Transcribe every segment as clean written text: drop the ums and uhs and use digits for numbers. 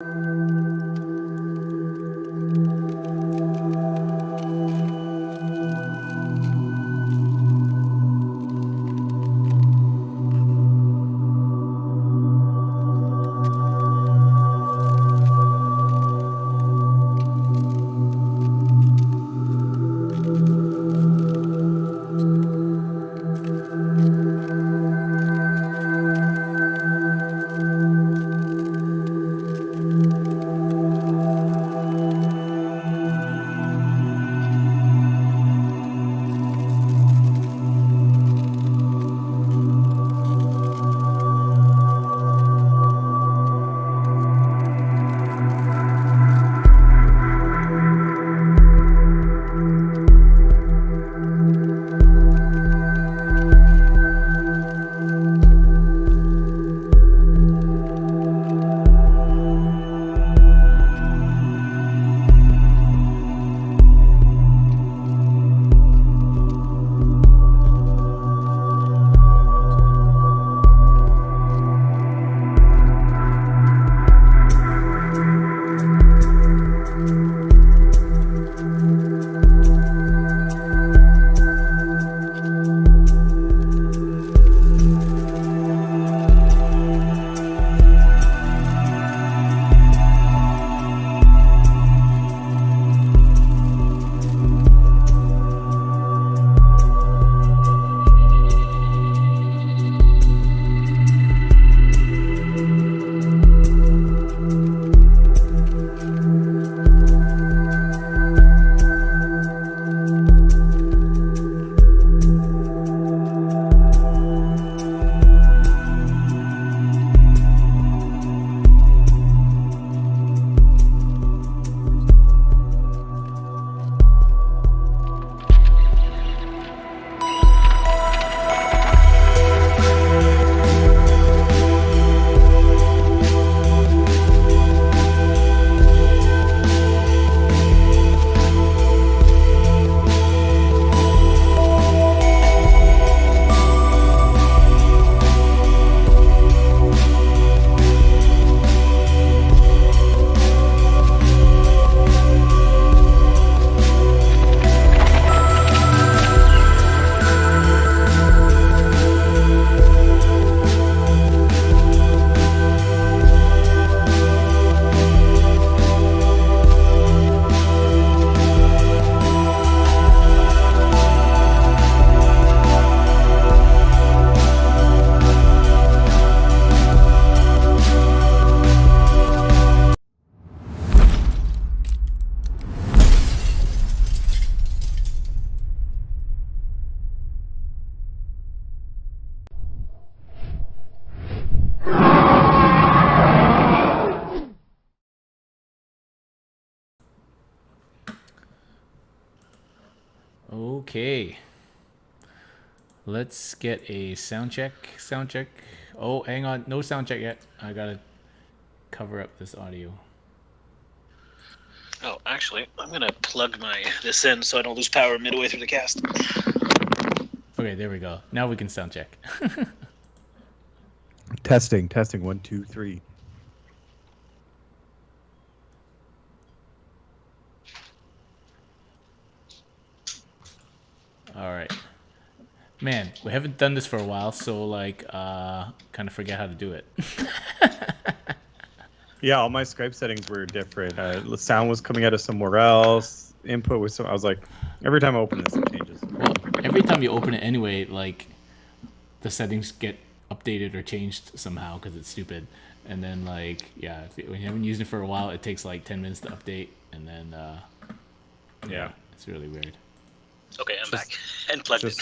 Okay. Let's get a sound check. Sound check. Oh, hang on. No sound check yet. I gotta cover up this audio. Oh, actually, I'm gonna plug this in so I don't lose power midway through the cast. Okay, there we go. Now we can sound check. Testing. 1, 2, 3. All right. Man, we haven't done this for a while, so like, kind of forget how to do it. Yeah, all my Skype settings were different. The sound was coming out of somewhere else. Input was I was like, every time I open this, it changes. Well, every time you open it anyway, like, the settings get updated or changed somehow because it's stupid. And then, like, yeah, when you haven't used it for a while, it takes like 10 minutes to update, and then, yeah, it's really weird. Okay, I'm back and plugged in.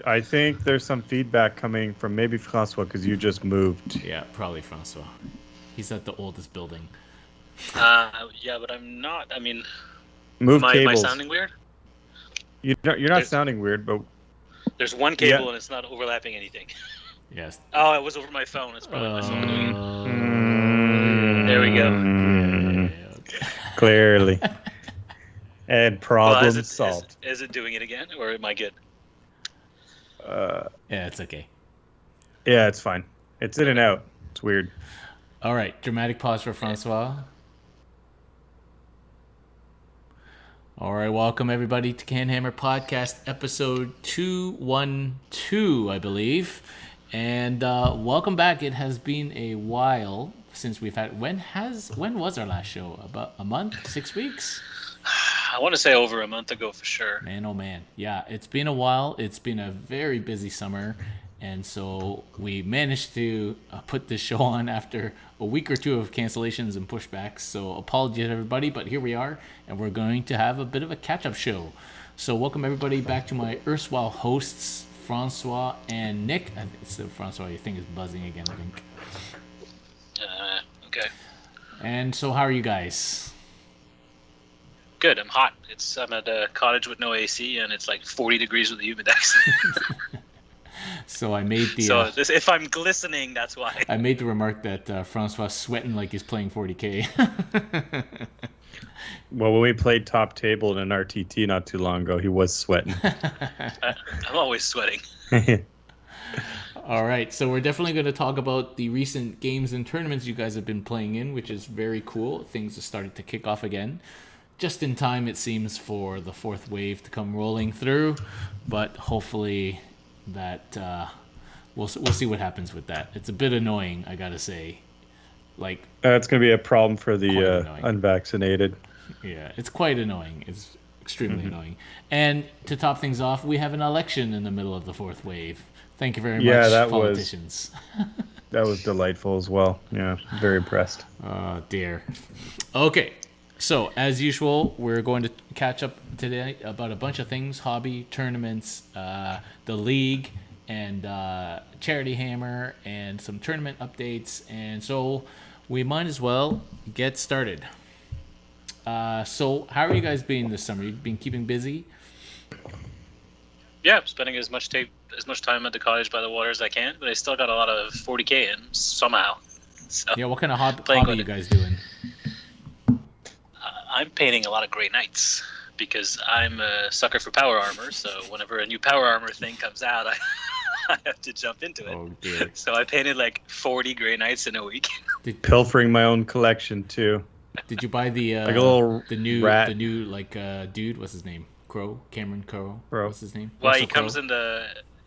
I think there's some feedback coming from maybe Francois because you just moved. Yeah, probably Francois. He's at the oldest building. Yeah, but I'm not. I mean, Move cables. Am I sounding weird? You're not sounding weird, but there's one cable and it's not overlapping anything. Yes. Oh, it was over my phone. It's probably my phone doing it. There we go. Okay. Clearly. And problem solved. Is it doing it again, or am I good? Yeah, it's okay. Yeah, it's fine. It's in and out. It's weird. All right, dramatic pause for Francois. All right, welcome everybody to CanHammer Podcast, episode 212, I believe. And welcome back. It has been a while since we've had... When was our last show? About a month? 6 weeks? I want to say over a month ago for sure. Man, oh man. Yeah, it's been a while. It's been a very busy summer. And so we managed to put this show on after a week or two of cancellations and pushbacks. So apologies everybody, but here we are. And we're going to have a bit of a catch-up show. So welcome everybody back to my erstwhile hosts, Francois and Nick. It's Francois, your thing is buzzing again, I think. Okay. And so how are you guys? Good. I'm hot. I'm at a cottage with no AC, and it's like 40 degrees with the humidex. So I made the... if I'm glistening, that's why. I made the remark that Francois sweating like he's playing 40K. Well, when we played top table in an RTT not too long ago, he was sweating. I'm always sweating. All right, so we're definitely going to talk about the recent games and tournaments you guys have been playing in, which is very cool. Things have started to kick off again. Just in time, it seems, for the fourth wave to come rolling through, but hopefully that we'll see what happens with that. It's a bit annoying, I gotta say. Like, it's going to be a problem for the annoying. Unvaccinated. Yeah, it's quite annoying. It's extremely annoying. And to top things off, we have an election in the middle of the fourth wave. Thank you very much, politicians. That was delightful as well. Yeah, very impressed. Oh, dear. Okay, so as usual, we're going to catch up today about a bunch of things: hobby, tournaments, the league, and Charityhammer, and some tournament updates. And so we might as well get started. So how are you guys being this summer? You've been keeping busy? Yeah, I'm spending as much time at the cottage by the water as I can, but I still got a lot of 40K in somehow. So, yeah, what kind of hobby are you guys doing? I'm painting a lot of Grey Knights because I'm a sucker for power armor. So whenever a new power armor thing comes out, I have to jump into it. Oh dear! So I painted like 40 Grey Knights in a week. Pilfering my own collection too. Did you buy the like a little the new rat. dude? What's his name? Cameron Crowe. What's his name? Well, Russell he comes Crowe?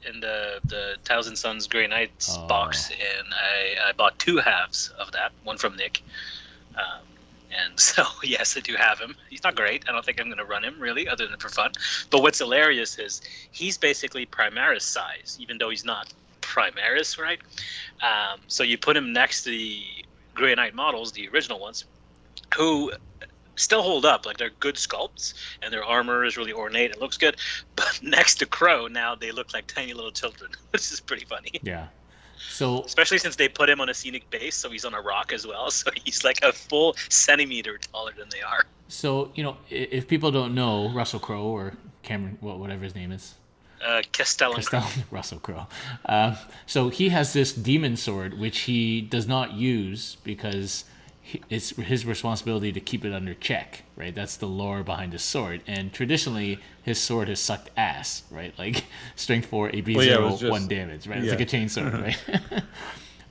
in the Thousand Suns Grey Knights box, and I bought 2 halves of that, one from Nick. And so, yes, I do have him. He's not great. I don't think I'm going to run him, really, other than for fun. But what's hilarious is he's basically Primaris size, even though he's not Primaris, right? So you put him next to the Grey Knight models, the original ones, who still hold up. Like, they're good sculpts, and their armor is really ornate. It looks good. But next to Crow, now they look like tiny little children, which is pretty funny. Yeah. So especially since they put him on a scenic base, so he's on a rock as well. So he's like a full centimeter taller than they are. So, if people don't know Russell Crowe or Cameron, whatever his name is, Castellan Russell Crowe. So he has this demon sword, which he does not use because it's his responsibility to keep it under check, right? That's the lore behind his sword. And traditionally, his sword has sucked ass, right? Like strength 4, AP 0, 1 damage, right? It's like a chainsword, right?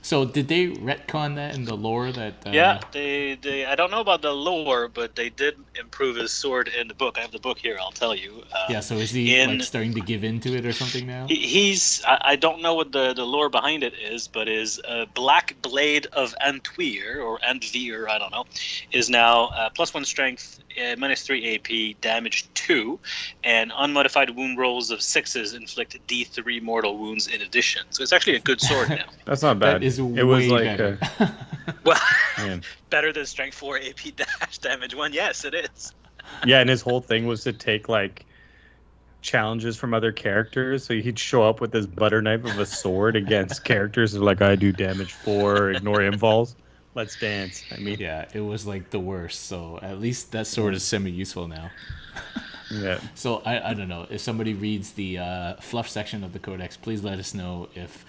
So did they retcon that in the lore that... Yeah, they I don't know about the lore, but they did improve his sword in the book. I have the book here, I'll tell you. Yeah, so is he starting to give into it or something now? I don't know what the lore behind it is, but his Black Blade of Antweer, or Antveer, I don't know, is now +1 strength, -3 AP, damage 2, and unmodified wound rolls of 6s inflict D3 mortal wounds in addition. So it's actually a good sword now. That's not bad. That is it way was like better. Well, man. better than strength 4 AP dash damage 1. Yes, it is. Yeah, and his whole thing was to take like challenges from other characters. So he'd show up with this butter knife of a sword against characters who like, I do damage 4, ignore invols. Let's dance. I mean, yeah, it was like the worst. So at least that sword is semi-useful now. yeah. So I don't know. If somebody reads the fluff section of the codex, please let us know if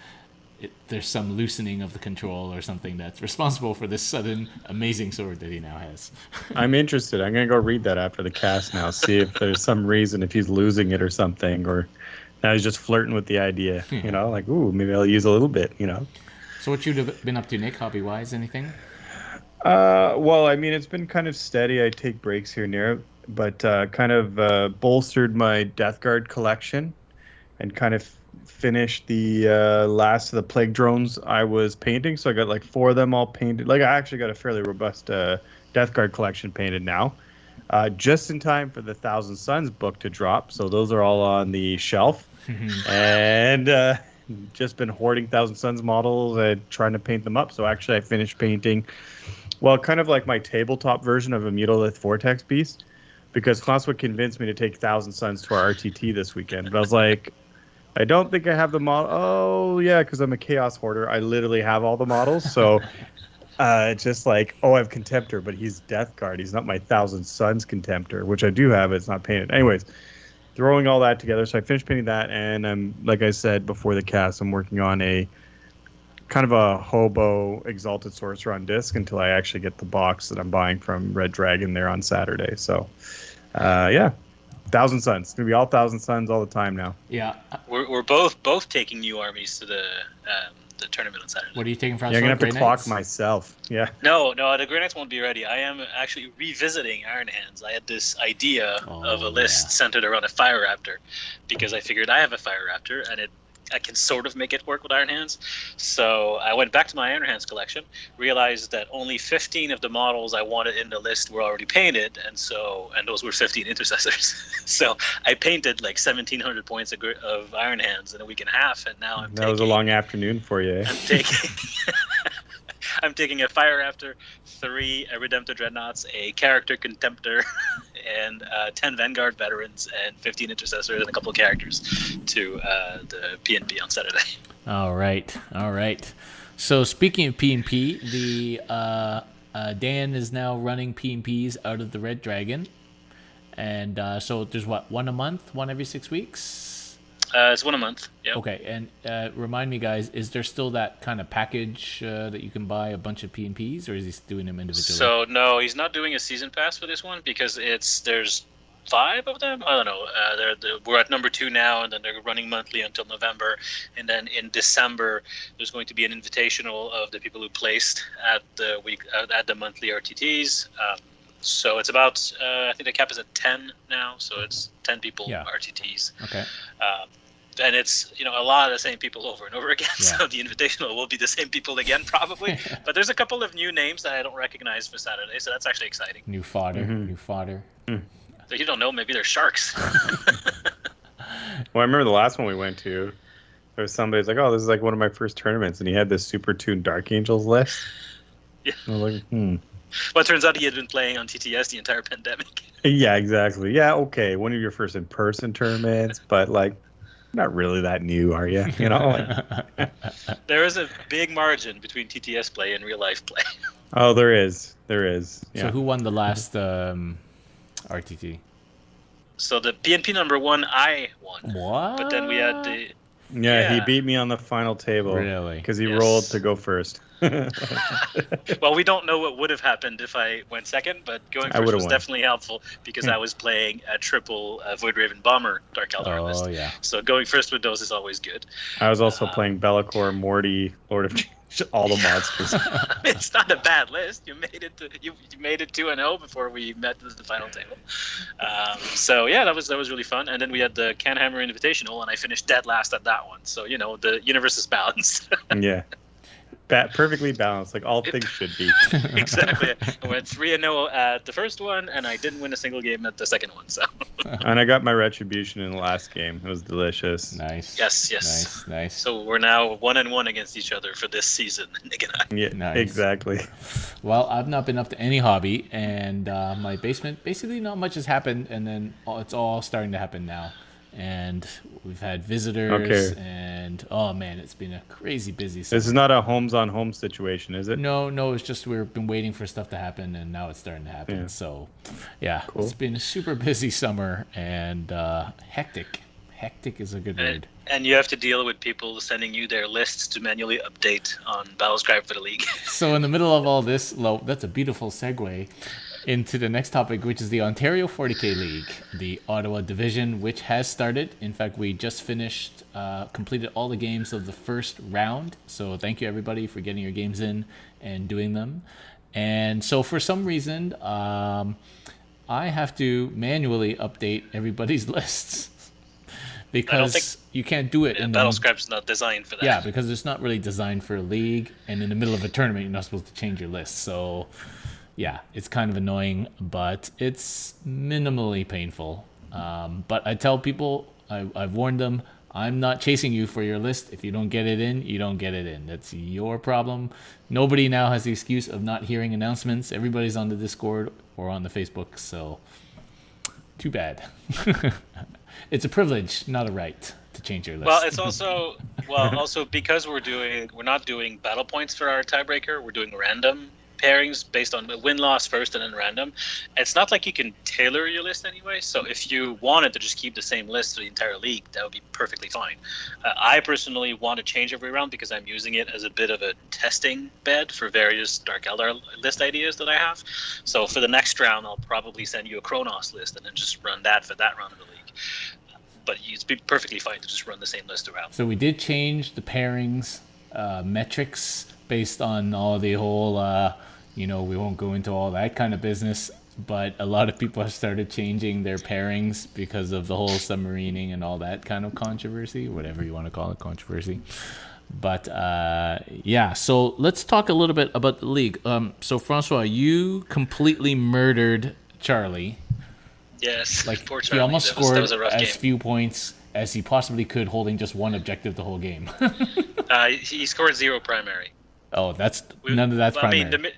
there's some loosening of the control or something that's responsible for this sudden amazing sword that he now has. I'm interested. I'm going to go read that after the cast now, see if there's some reason, if he's losing it or something, or now he's just flirting with the idea, like, ooh, maybe I'll use a little bit, So what you've been up to, Nick, hobby-wise, anything? Well, I mean, it's been kind of steady. I take breaks here and there, but kind of bolstered my Death Guard collection and kind of finished the last of the plague drones I was painting. So I got like 4 of them all painted. Like I actually got a fairly robust Death Guard collection painted now, just in time for the Thousand Suns book to drop. So those are all on the shelf, and just been hoarding Thousand Suns models and trying to paint them up. So actually, I finished painting. Well, kind of like my tabletop version of a Mutolith Vortex Beast, because Clauswood convinced me to take Thousand Suns to our RTT this weekend. But I was like, I don't think I have the model. Oh, yeah, because I'm a Chaos Hoarder. I literally have all the models. So it's just like, oh, I have Contemptor, but he's Death Guard. He's not my Thousand Suns Contemptor, which I do have. It's not painted. Anyways, throwing all that together. So I finished painting that. And I'm, like I said before the cast, I'm working on a kind of a hobo Exalted Sorcerer on disc until I actually get the box that I'm buying from Red Dragon there on Saturday. So, yeah, Thousand Suns. It's gonna be all Thousand Suns all the time now. Yeah. We're both taking new armies to the tournament on Saturday. What are you taking from? Yeah, I'm gonna have to clock myself. Yeah. No, the Grey Knights won't be ready. I am actually revisiting Iron Hands. I had this idea of a list centered around a Fire Raptor because I figured I have a Fire Raptor and I can sort of make it work with Iron Hands. So I went back to my Iron Hands collection, realized that only 15 of the models I wanted in the list were already painted, and those were 15 intercessors. So I painted like 1,700 points of Iron Hands in a week and a half, and now That was a long afternoon for you. Eh? I'm taking a Fire Raptor, 3 Redemptor Dreadnoughts, a Character Contemptor, and 10 Vanguard Veterans, and 15 Intercessors, and a couple of characters to the PNP on Saturday. All right. So speaking of PNP, the Dan is now running PNPs out of the Red Dragon, and so there's one a month, one every 6 weeks. It's one a month. Yeah. Okay, and remind me, guys, is there still that kind of package that you can buy a bunch of PNPs, or is he doing them individually? So no, he's not doing a season pass for this one because there's 5 of them. I don't know. We're at number 2 now, and then they're running monthly until November, and then in December there's going to be an invitational of the people who placed at the monthly RTTs. So it's about I think the cap is at 10 now, so it's 10 people RTTs. Okay. And it's a lot of the same people over and over again. Yeah. So the invitational will be the same people again probably. But there's a couple of new names that I don't recognize for Saturday, so that's actually exciting. New fodder. So you don't know, maybe they're sharks. Well, I remember the last one we went to. There was somebody who's like, "Oh, this is like one of my first tournaments," and he had this super tuned Dark Angels list. Yeah. I was like, Well, it turns out he had been playing on TTS the entire pandemic. Yeah, exactly. Yeah, okay. One of your first in-person tournaments, but like, not really that new, are you? You know. There is a big margin between TTS play and real life play. Oh, there is. Yeah. So who won the last RTT? So the PNP number 1, I won. What? But then we had the. Yeah, he beat me on the final table. Really? Because he rolled to go first. Well, we don't know what would have happened if I went second, but going first was definitely helpful because I was playing a triple Void Raven Bomber Dark Eldar list. Oh, yeah. So going first with those is always good. I was also playing Be'lakor, Morty, Lord of Change, all the monsters. It's not a bad list. You made it to you made it 2-0 before we met at the final table. So yeah, that was really fun. And then we had the CanHammer Invitational, and I finished dead last at that one. So the universe is balanced. Yeah. Perfectly balanced, like all things should be. Exactly. I went 3-0 at the first one, and I didn't win a single game at the second one. So. And I got my retribution in the last game. It was delicious. Nice. Yes. Nice. So we're now 1-1 against each other for this season, Nick and I. Yeah, nice. Exactly. Well, I've not been up to any hobby, and my basement, basically not much has happened, and then it's all starting to happen now. And we've had visitors, and oh man, it's been a crazy busy summer. This is not a homes on home situation, is it? No, it's just we've been waiting for stuff to happen, and now it's starting to happen. Yeah. So, yeah, cool. It's been a super busy summer and hectic. Hectic is a good word. And you have to deal with people sending you their lists to manually update on Battlescribe for the league. So in the middle of all this, that's a beautiful segue into the next topic, which is the Ontario 40K League, the Ottawa division, which has started. In fact, we just finished, completed all the games of the first round. So thank you, everybody, for getting your games in and doing them. And so for some reason, I have to manually update everybody's lists because you can't do it in the Battlescribe's not designed for that. Yeah, because it's not really designed for a league, and in the middle of a tournament, you're not supposed to change your list. So, yeah, it's kind of annoying, but it's minimally painful. But I tell people, I've warned them, I'm not chasing you for your list. If you don't get it in, you don't get it in. That's your problem. Nobody now has the excuse of not hearing announcements. Everybody's on the Discord or on the Facebook, so too bad. It's a privilege, not a right, to change your list. Well, it's also because we're not doing battle points for our tiebreaker. We're doing random pairings based on win-loss first and then random. It's not like you can tailor your list anyway. So if you wanted to just keep the same list for the entire league, that would be perfectly fine. I personally want to change every round because I'm using it as a bit of a testing bed for various Dark Eldar list ideas that I have. So for the next round, I'll probably send you a Kronos list and then just run that for that round of the league. But it's be perfectly fine to just run the same list around. So we did change the pairings metrics based on all the whole, we won't go into all that kind of business, but a lot of people have started changing their pairings because of the whole submarining and all that kind of controversy, whatever you want to call it, controversy. But so let's talk a little bit about the league. So Francois, you completely murdered Charlie. Yes, poor Charlie. He almost scored that was a rough as game. few points as he possibly could, holding just one objective the whole game. He scored 0 primary. Oh, none of that's primary.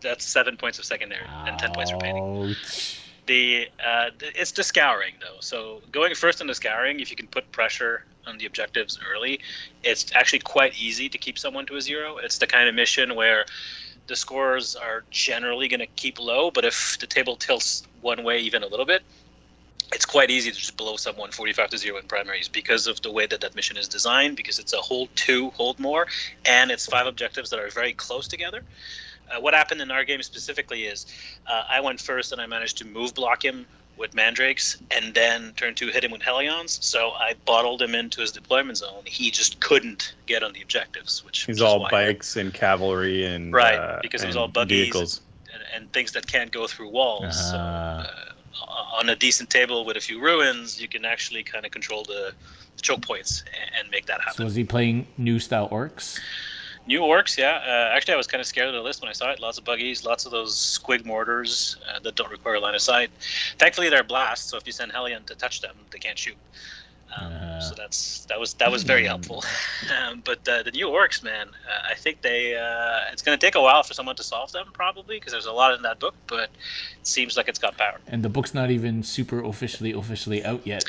That's 7 points of secondary and 10 points remaining. Ouch. It's the scouring though. So going first in the scouring, if you can put pressure on the objectives early, it's actually quite easy to keep someone to a 0. It's the kind of mission where the scores are generally going to keep low, but if the table tilts one way even a little bit, it's quite easy to just blow someone 45-0 in primaries because of the way that mission is designed, because it's a hold 2, hold more, and it's 5 objectives that are very close together. What happened in our game specifically is I went first and I managed to move block him with Mandrakes and then turn 2 hit him with Hellions. So I bottled him into his deployment zone. He just couldn't get on the objectives, he's all bikes and cavalry and because it was all buggies vehicles and things that can't go through walls. So on a decent table with a few ruins, you can actually kind of control the choke points and make that happen. So was he playing new style orcs? New orcs, yeah. Actually, I was kind of scared of the list when I saw it. Lots of buggies, lots of those squig mortars that don't require line of sight. Thankfully, they're blasts, so if you send Hellion to touch them, they can't shoot. So that was very helpful. But the new orcs, man, I think it's going to take a while for someone to solve them, probably, because there's a lot in that book, but it seems like it's got power. And the book's not even super officially out yet.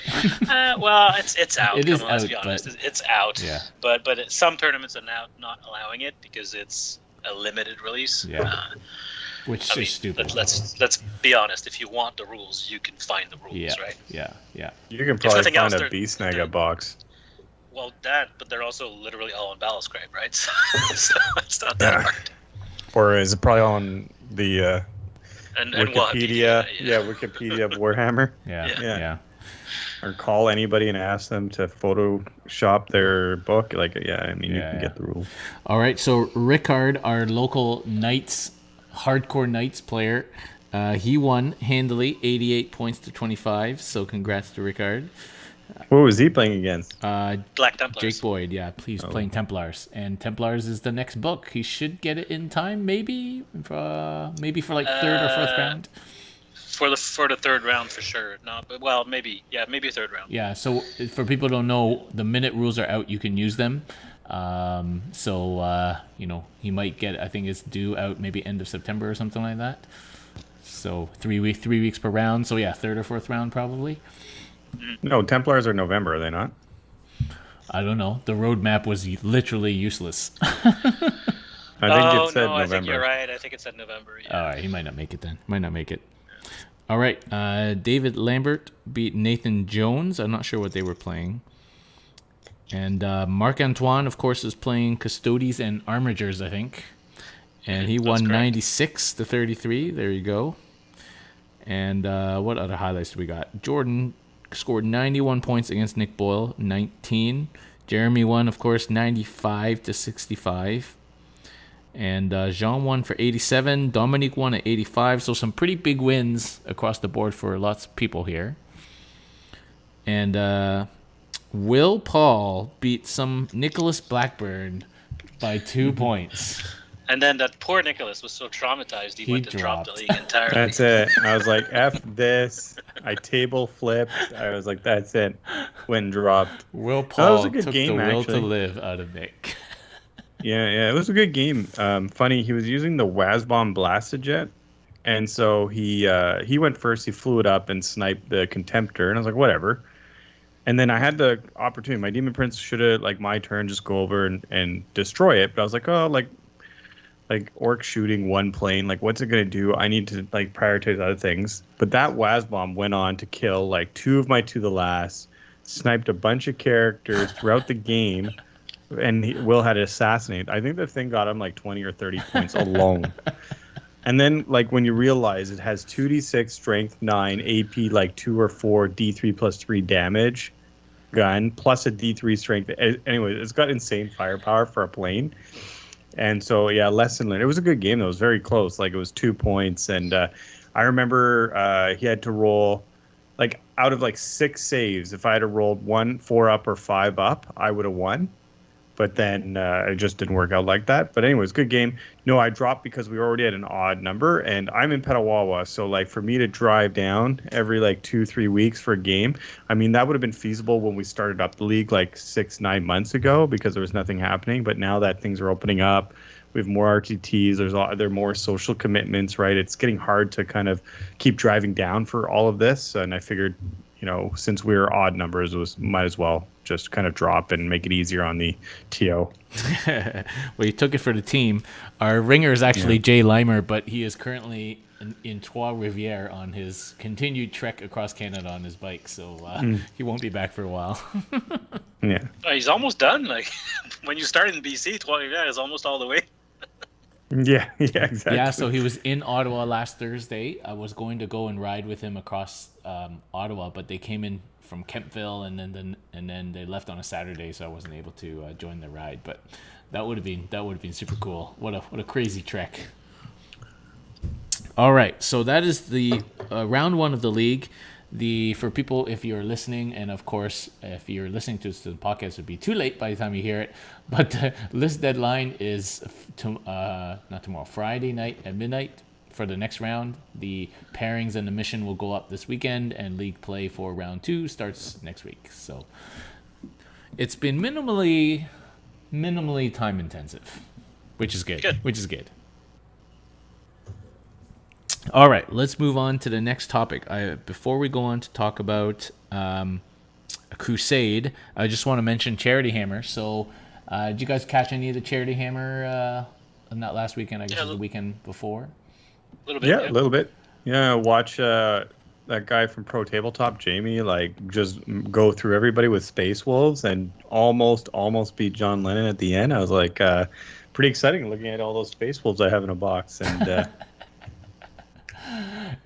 Well, it's out. It is out, let's be honest. It's out. Yeah. But some tournaments are now not allowing it because it's a limited release. Yeah. Which is stupid. Let's be honest. If you want the rules, you can find the rules, right? Yeah. You can probably find a Beast Naga box. Well, but they're also literally all on Battlescribe, right? So it's not that hard. Or is it probably on the Wikipedia? And Wikipedia of Warhammer. Yeah. Or call anybody and ask them to Photoshop their book. You can get the rules. All right, so Rickard, our local hardcore Knights player, he won handily, 88 points to 25. So congrats to Rickard. What was he playing against? Black Templars. Jake Boyd, playing Templars, and Templars is the next book. He should get it in time, maybe for third or fourth round. For the third round for sure. Maybe a third round. Yeah. So for people who don't know, the minute rules are out, you can use them. He might get. I think it's due out maybe end of September or something like that. So 3 weeks per round. So third or fourth round probably. No, Templars are November, are they not? I don't know. The roadmap was literally useless. I think it said November. I think you're right. I think it said November. Yeah. All right, he might not make it then. All right, David Lambert beat Nathan Jones. I'm not sure what they were playing. And Marc-Antoine, of course, is playing Custodes and Armigers, I think. And he won 96 to 33. There you go. And what other highlights do we got? Jordan scored 91 points against Nick Boyle, 19. Jeremy won, of course, 95 to 65. And Jean won for 87. Dominique won at 85. So some pretty big wins across the board for lots of people here. And Will Paul beat some Nicholas Blackburn by 2 points. And then that poor Nicholas was so traumatized he went to drop the league entirely. That's it. I was like, F this. I table flipped. I was like, that's it. Win dropped. Will Paul was a good took game, the will actually. to live out of Nick. Yeah, it was a good game. Funny, he was using the Wazbomb Blastojet, and so he went first. He flew it up and sniped the Contemptor, and I was like, whatever. And then I had the opportunity. My Demon Prince should have, like, my turn, just go over and destroy it. But I was like, oh, like orc shooting one plane, like, what's it gonna do? I need to, like, prioritize other things. But that Wazbomb went on to kill like 2 of my To the Last, sniped a bunch of characters throughout the game, and Will had to assassinate. I think the thing got him like 20 or 30 points alone. And then, like, when you realize it has 2d6 strength 9 AP like 2 or 4 d3 plus 3 damage gun plus a d3 strength. Anyway, it's got insane firepower for a plane. And so, yeah, lesson learned. It was a good game, though. It was very close. Like, it was 2 points. And I remember he had to roll, like, out of, like, 6 saves. If I had rolled 1, 4 up, or 5 up, I would have won. But then it just didn't work out like that. But anyways, good game. No, I dropped because we already had an odd number. And I'm in Petawawa. So, like, for me to drive down every, like, 2-3 weeks for a game, I mean, that would have been feasible when we started up the league, like, 6-9 months ago, because there was nothing happening. But now that things are opening up, we have more RTTs. There are more social commitments, right? It's getting hard to kind of keep driving down for all of this. And I figured, you know, since we were odd numbers, might as well just kind of drop and make it easier on the TO. Well, you took it for the team. Our ringer is actually Jay Limer, but he is currently in Trois Rivières on his continued trek across Canada on his bike, so he won't be back for a while. Yeah. He's almost done. Like, when you start in BC, Trois-Rivières is almost all the way. Yeah, exactly. Yeah, so he was in Ottawa last Thursday. I was going to go and ride with him across Ottawa, but they came in from Kemptville and then they left on a Saturday, so I wasn't able to join the ride. But that would have been super cool. What a crazy trek. All right, so that is the round 1 of the league. For people, if you're listening, and of course, if you're listening to the podcast, it would be too late by the time you hear it. But the list deadline is not tomorrow, Friday night at midnight for the next round. The pairings and the mission will go up this weekend, and league play for round 2 starts next week. So it's been minimally time intensive, which is good. All right, let's move on to the next topic. Before we go on to talk about a crusade, I just want to mention Charityhammer. So, did you guys catch any of the Charityhammer? Not last weekend, I guess it was the weekend before. A little bit. Yeah, a little bit. Yeah, watch that guy from Pro Tabletop, Jamie, like just go through everybody with Space Wolves and almost beat John Lennon at the end. I was like, pretty exciting looking at all those Space Wolves I have in a box and.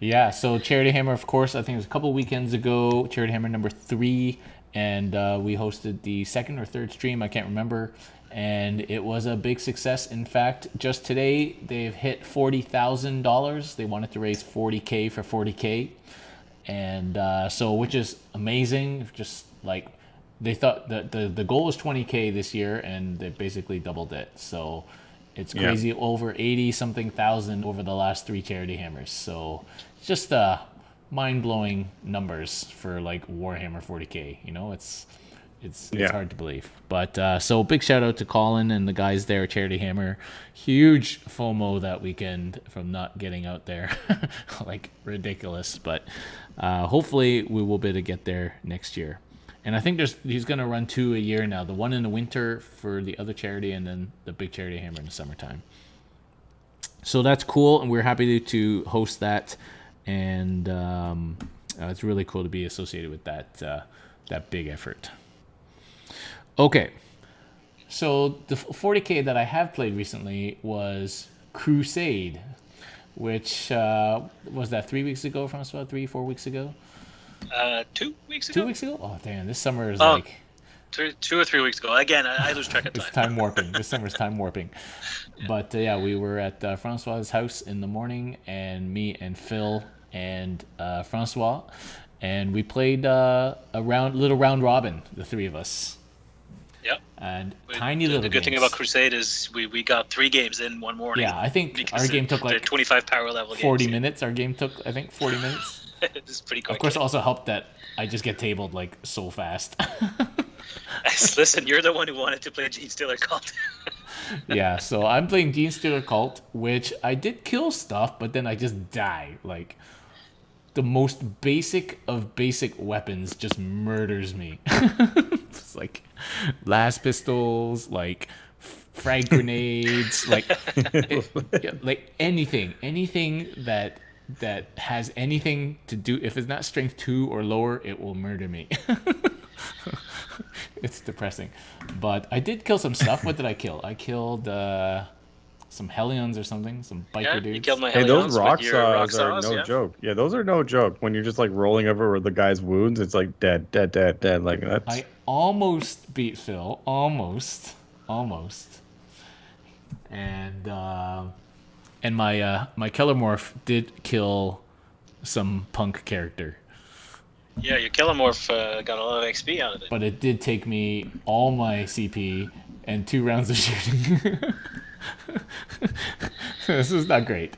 Yeah, so Charityhammer, of course, I think it was a couple weekends ago, Charityhammer number 3, and we hosted the second or third stream, I can't remember, and it was a big success. In fact, just today, they've hit $40,000. They wanted to raise $40K for $40K, and so, which is amazing. Just like, they thought that the goal was $20K this year, and they basically doubled it, so... It's crazy, over 80-something thousand over the last 3 Charityhammers. So it's just mind-blowing numbers for like Warhammer 40K. You know, it's hard to believe. But so big shout out to Colin and the guys there at Charityhammer. Huge FOMO that weekend from not getting out there, like ridiculous. But hopefully we will be able to get there next year. And I think he's going to run 2 a year now. The one in the winter for the other charity, and then the big Charityhammer in the summertime. So that's cool, and we're happy to host that. And it's really cool to be associated with that big effort. Okay, so the 40K that I have played recently was Crusade, which was that 3 weeks ago, Francois? 3-4 weeks ago? 2 weeks ago. 2 weeks ago? Oh, damn! This summer is like 2 or 3 weeks ago. Again, I lose track of It's time. time warping. This summer's time warping. But yeah, we were at Francois's house in the morning, and me and Phil and Francois, and we played a little round robin, the three of us. Yep. And The tiny little good thing games. about Crusade is we got 3 games in one morning. Yeah, I think because our game took they're like 25 power level 40 games. minutes. Our game took, I think, 40 minutes. It's pretty quick. Of course, it also helped that I just get tabled like so fast. Listen, you're the one who wanted to play Gene Stealer Cult. Yeah, so I'm playing Gene Stealer Cult, which I did kill stuff, but then I just die. Like, the most basic of basic weapons just murders me. It's like las pistols, like frag grenades, like like anything that has anything to do. If it's not strength 2 or lower, it will murder me. It's depressing, but I did kill some stuff. What did I kill? I killed some Hellions or something, some biker Yeah, dudes. you killed my Hey, Hellions those rock with your rock saws are saws, no yeah. joke. Yeah, those are no joke. When you're just like rolling over the guy's wounds, it's like dead. Like that's. I almost beat Phil, almost, and my Kellermorph did kill some punk character. Yeah, your Killamorph got a lot of XP out of it. But it did take me all my CP and 2 rounds of shooting. This is not great.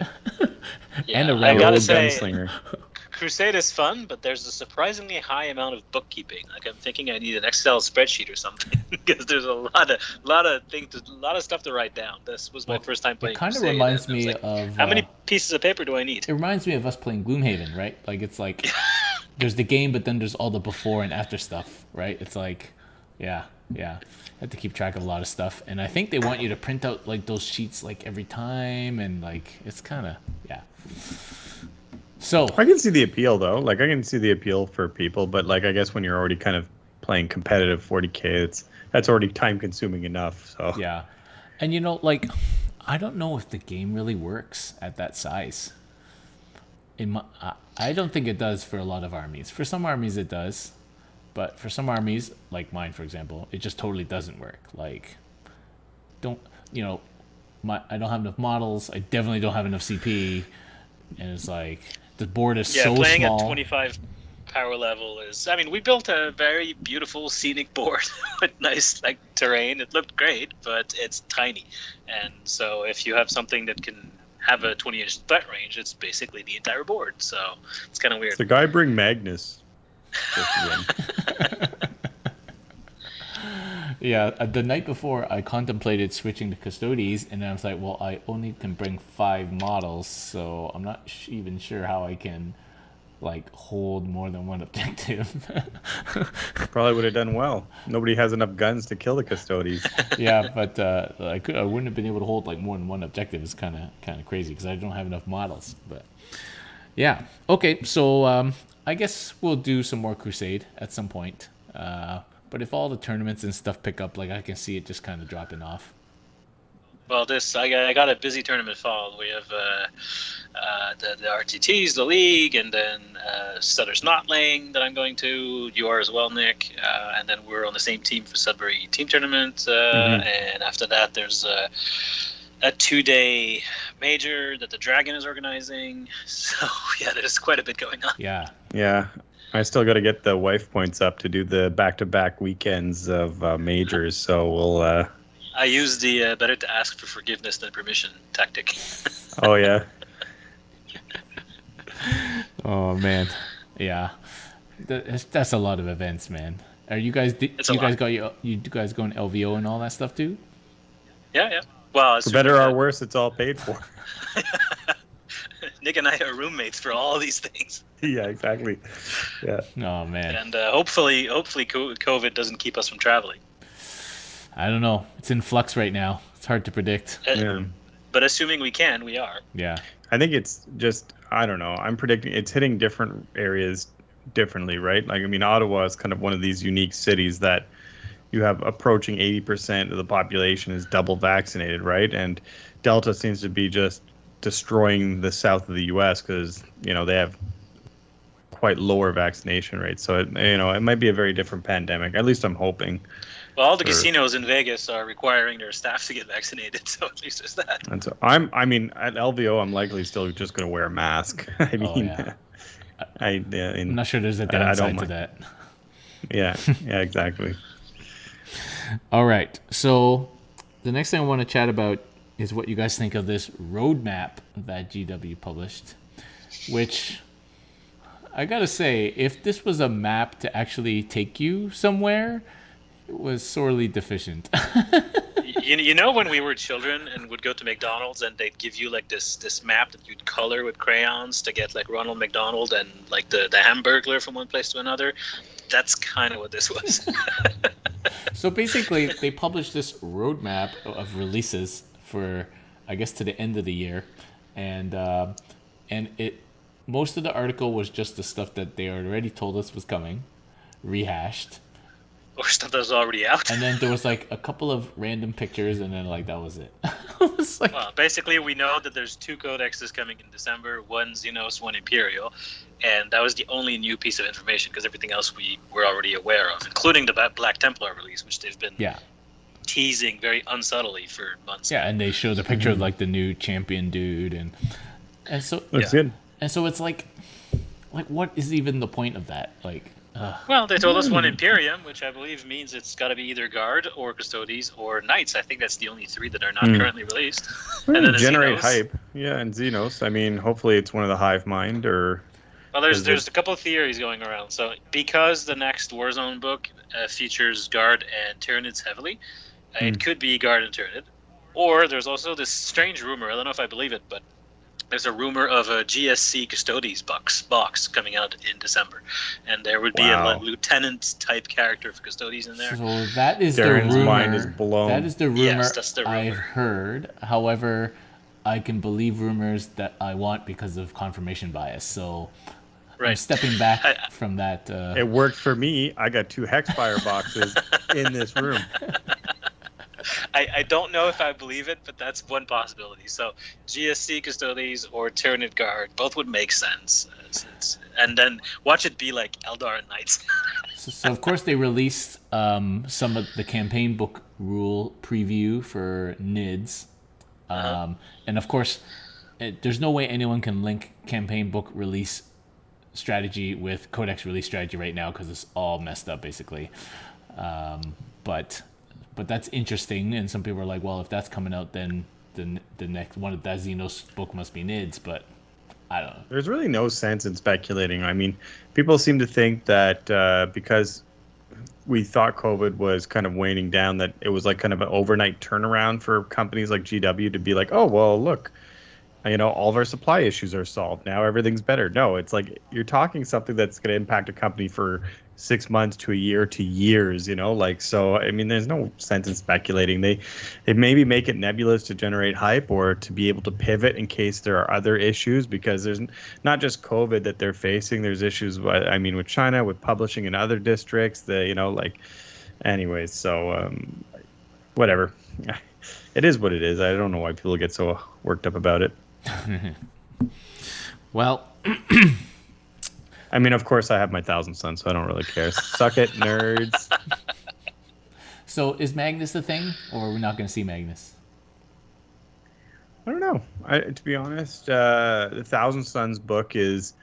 Yeah, And a I round gotta old say, gunslinger. Crusade is fun, but there's a surprisingly high amount of bookkeeping. Like I'm thinking I need an Excel spreadsheet or something because there's a lot of things, a lot of stuff to write down. This was my first time playing. It kind of Crusade, reminds and I was me like, of how many pieces of paper do I need? It reminds me of us playing Gloomhaven, right? Like it's like there's the game, but then there's all the before and after stuff, right? It's like, yeah. I have to keep track of a lot of stuff, and I think they want you to print out like those sheets like every time, and like it's kind of So I can see the appeal though. Like I can see the appeal for people, but like I guess when you're already kind of playing competitive 40K, that's already time consuming enough. So yeah, and like I don't know if the game really works at that size. I don't think it does for a lot of armies. For some armies it does, but for some armies like mine, for example, it just totally doesn't work. Like, I don't have enough models. I definitely don't have enough CP, and it's like the board is so playing small. at 25 power level is. I mean, we built a very beautiful scenic board with nice like terrain. It looked great, but it's tiny, and so if you have something that can have a 20-inch threat range, it's basically the entire board. So it's kind of weird. the guy bring Magnus. Yeah, the night before I contemplated switching to Custodes, and I was like, well, I only can bring 5 models, so I'm not even sure how I can like hold more than one objective. Probably would have done well. Nobody has enough guns to kill the Custodes. Yeah, but I wouldn't have been able to hold like more than one objective. It's kind of crazy because I don't have enough models. But yeah, okay, so I guess we'll do some more Crusade at some point. But if all the tournaments and stuff pick up, like I can see it just kind of dropping off. Well, I got a busy tournament fall. We have the RTTs, the league, and then Sutter's Knotling that I'm going to. You are as well, Nick. And then we're on the same team for Sudbury team tournament. And after that, there's a 2-day major that the Dragon is organizing. So yeah, there's quite a bit going on. Yeah. Yeah. I still got to get the wife points up to do the back-to-back weekends of majors. So we'll. I use the better to ask for forgiveness than permission tactic. Oh yeah. Oh man. Yeah. That's a lot of events, man. Are you guys? You guys going LVO and all that stuff too? Yeah. Well, for better or worse, it's all paid for. Nick and I are roommates for all these things. Yeah, exactly. Yeah. Oh man. And hopefully, COVID doesn't keep us from traveling. I don't know. It's in flux right now. It's hard to predict. Yeah. But assuming we can, we are. Yeah. I think it's just, I don't know. I'm predicting it's hitting different areas differently, right? Like, I mean, Ottawa is kind of one of these unique cities that you have approaching 80% of the population is double vaccinated, right? And Delta seems to be just destroying the south of the U.S. because, they have quite lower vaccination rates. So it might be a very different pandemic. At least I'm hoping. Well, all the casinos in Vegas are requiring their staff to get vaccinated, so at least there's that. And so I mean, at LVO, I'm likely still just going to wear a mask. I mean, I'm not sure there's a I downside don't to that. Yeah, exactly. All right. So the next thing I want to chat about is what you guys think of this roadmap that GW published, which I got to say, if this was a map to actually take you somewhere, it was sorely deficient. You know when we were children and would go to McDonald's and they'd give you like this map that you'd color with crayons to get like Ronald McDonald and like the Hamburglar from one place to another? That's kind of what this was. So basically, they published this roadmap of releases for, I guess, to the end of the year, and most of the article was just the stuff that they already told us was coming, rehashed, Or stuff that was already out. and then there was like a couple of random pictures, and then like that was it. It was like, Well, basically, we know that there's 2 codexes coming in December, one Xenos, one Imperial, and that was the only new piece of information because everything else we were already aware of, including the Black Templar release, which they've been teasing very unsubtly for months. Yeah, and they showed the picture of like the new champion dude, and so Looks good. And so it's like what is even the point of that? Like, Well, they told us one Imperium, which I believe means it's got to be either Guard or Custodes or Knights. I think that's the only 3 that are not currently released. And then Generate Xenos. hype. Yeah, and Xenos. I mean, hopefully it's one of the Hive Mind or... Well, there's a couple of theories going around. So because the next Warzone book features Guard and Tyranids heavily, it could be Guard and Tyranid. Or there's also this strange rumor, I don't know if I believe it, but there's a rumor of a GSC Custodes box coming out in December. And there would be a lieutenant-type character for Custodes in there. so that is Darren's the rumor. mind is blown. That is the rumor, Yes, that's the rumor. I've heard. However, I can believe rumors that I want because of confirmation bias. So I'm stepping back from that. It worked for me. I got 2 Hexfire boxes in this room. I don't know if I believe it, but that's one possibility. So GSC Custodes or Tyranid Guard, both would make sense. And then watch it be like Eldar and Knights. So of course they released some of the campaign book rule preview for NIDS. And of course, there's no way anyone can link campaign book release strategy with codex release strategy right now because it's all messed up basically. But that's interesting, and some people are like, well, if that's coming out, then the next one of that Xenos book must be NIDS, but I don't know. There's really no sense in speculating. I mean, people seem to think that because we thought COVID was kind of waning down, that it was like kind of an overnight turnaround for companies like GW to be like, oh, well, look, all of our supply issues are solved. Now everything's better. No, it's like you're talking something that's going to impact a company for 6 months to a year to years, so I mean there's no sense in speculating. They maybe make it nebulous to generate hype or to be able to pivot in case there are other issues, because there's not just COVID that they're facing. There's issues with China, with publishing in other districts, anyways, so whatever. It is what it is. I don't know why people get so worked up about it. Well, I mean, of course, I have my 1,000 Suns, so I don't really care. Suck it, nerds. So is Magnus the thing, or are we not going to see Magnus? I don't know. To be honest, the 1,000 Suns book is,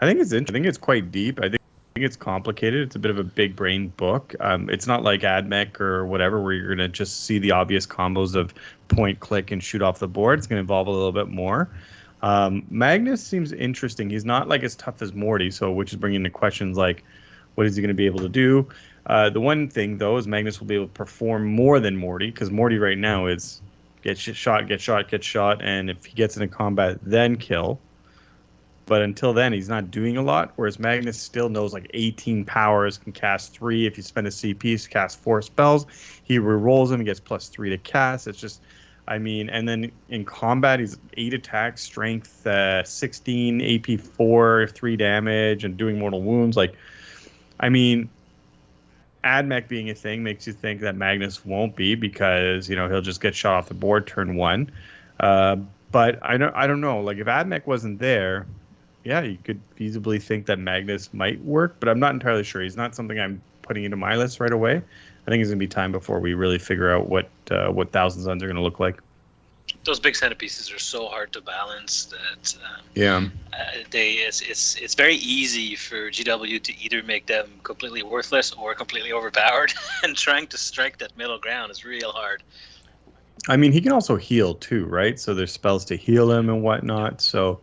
I think it's quite deep. I think it's complicated. It's a bit of a big brain book. It's not like AdMech or whatever, where you're going to just see the obvious combos of point, click, and shoot off the board. It's going to involve a little bit more. Magnus seems interesting. He's not like as tough as Morty, which is bringing into questions like, what is he going to be able to do? The one thing, though, is Magnus will be able to perform more than Morty, because Morty right now is get shot, and if he gets into combat, then kill. But until then, he's not doing a lot, whereas Magnus still knows like 18 powers, can cast 3. If you spend a CP, cast 4 spells. He rerolls them and gets +3 to cast. It's just... and then in combat, he's 8 attack, strength 16, AP 4, 3 damage, and doing mortal wounds. AdMech being a thing makes you think that Magnus won't be, because he'll just get shot off the board turn 1. But I don't know. Like, if AdMech wasn't there, yeah, you could feasibly think that Magnus might work, but I'm not entirely sure. He's not something I'm putting into my list right away. I think it's gonna be time before we really figure out what Thousand Suns are gonna look like. Those big centerpieces are so hard to balance that Yeah. it's very easy for GW to either make them completely worthless or completely overpowered, and trying to strike that middle ground is real hard. I mean, he can also heal too, right? So there's spells to heal him and whatnot. So,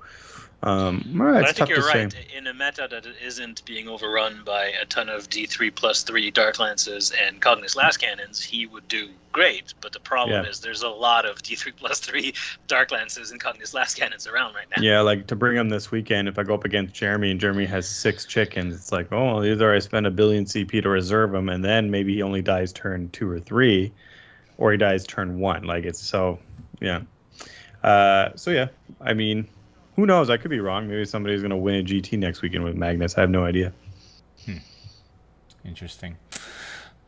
well, But I it's think tough you're to right. say. In a meta that isn't being overrun by a ton of D3+3 Dark Lances and Cognus Last Cannons, he would do great. But the problem is there's a lot of D3+3 Dark Lances and Cognus Last Cannons around right now. Yeah, like to bring him this weekend, if I go up against Jeremy and Jeremy has 6 chickens, it's like, oh, either I spend a billion CP to reserve him, and then maybe he only dies turn 2 or 3, or he dies turn 1. Like, it's so, yeah. So, yeah, I mean, who knows? I could be wrong. Maybe somebody's going to win a GT next weekend with Magnus. I have no idea. Interesting.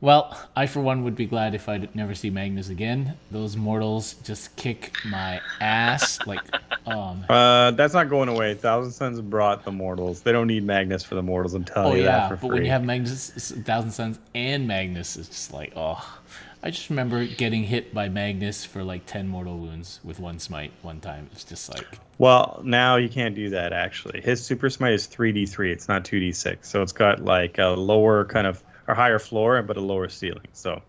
Well, I for one would be glad if I'd never see Magnus again. Those mortals just kick my ass. Like, that's not going away. Thousand Suns brought the mortals. They don't need Magnus for the mortals. I'm telling you that for free. But when you have Magnus, Thousand Suns and Magnus, it's just like, oh. I just remember getting hit by Magnus for like 10 mortal wounds with one smite one time. It's just like... Well, now you can't do that, actually. His super smite is 3d3. It's not 2d6. So it's got like a lower kind of, or higher floor, but a lower ceiling. So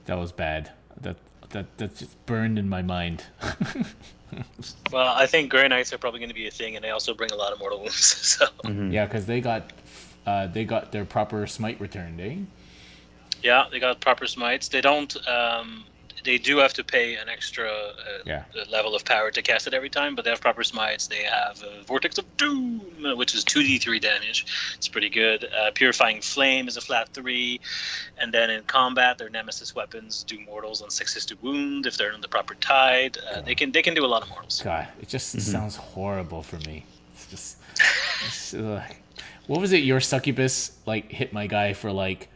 that was bad. That just burned in my mind. Well, I think Grey Knights are probably going to be a thing, and they also bring a lot of mortal wounds. So yeah, because they got their proper smite returned, eh? Yeah, they got proper smites. They don't. They do have to pay an extra level of power to cast it every time, but they have proper smites. They have Vortex of Doom, which is 2d3 damage. It's pretty good. Purifying Flame is a flat 3, and then in combat, their Nemesis weapons do mortals on 6 to wound if they're in the proper tide. They can do a lot of mortals. God, it just sounds horrible for me. It's just what was it? Your succubus like hit my guy for like